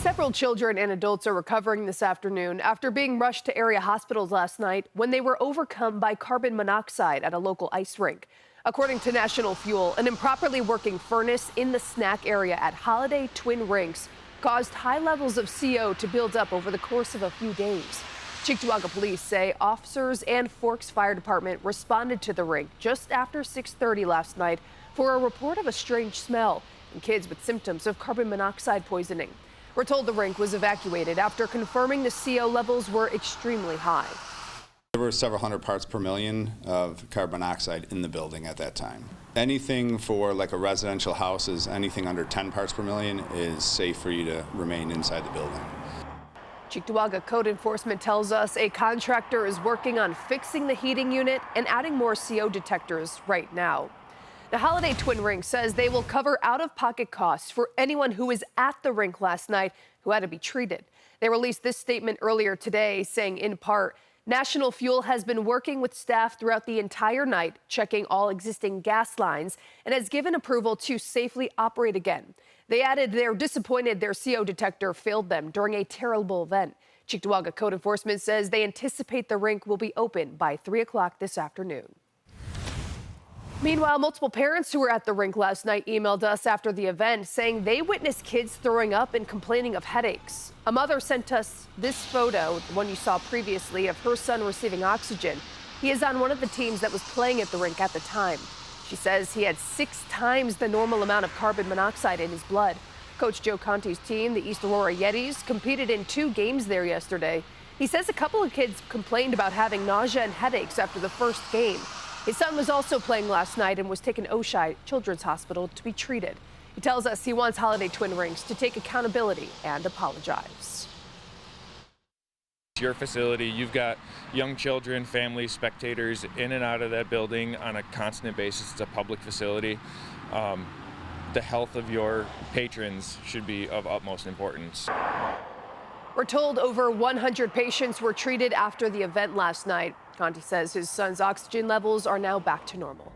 Several children and adults are recovering this afternoon after being rushed to area hospitals last night when they were overcome by carbon monoxide at a local ice rink. According to National Fuel, an improperly working furnace in the snack area at Holiday Twin Rinks caused high levels of CO to build up over the course of a few days. Cheektowaga police say officers and Forks Fire Department responded to the rink just after 6:30 last night for a report of a strange smell and kids with symptoms of carbon monoxide poisoning. We're told the rink was evacuated after confirming the CO levels were extremely high. There were several hundred parts per million of carbon monoxide in the building at that time. Anything for like a residential house is anything under 10 parts per million is safe for you to remain inside the building. Cheektowaga Code Enforcement tells us a contractor is working on fixing the heating unit and adding more CO detectors right now. The Holiday Twin Rink says they will cover out-of-pocket costs for anyone who was at the rink last night who had to be treated. They released this statement earlier today saying, in part, National Fuel has been working with staff throughout the entire night, checking all existing gas lines, and has given approval to safely operate again. They added they're disappointed their CO detector failed them during a terrible event. Cheektowaga Code Enforcement says they anticipate the rink will be open by 3 o'clock this afternoon. Meanwhile, multiple parents who were at the rink last night emailed us after the event saying they witnessed kids throwing up and complaining of headaches. A mother sent us this photo, the one you saw previously, of her son receiving oxygen. He is on one of the teams that was playing at the rink at the time. She says he had 6 times the normal amount of carbon monoxide in his blood. Coach Joe Conti's team, the East Aurora Yetis, competed in 2 games there yesterday. He says a couple of kids complained about having nausea and headaches after the first game. His son was also playing last night and was taken to Oshai Children's Hospital to be treated. He tells us he wants Holiday Twin Rinks to take accountability and apologize. Your facility, you've got young children, families, spectators in and out of that building on a constant basis. It's a public facility. The health of your patrons should be of utmost importance. We're told over 100 patients were treated after the event last night. Conti says his son's oxygen levels are now back to normal.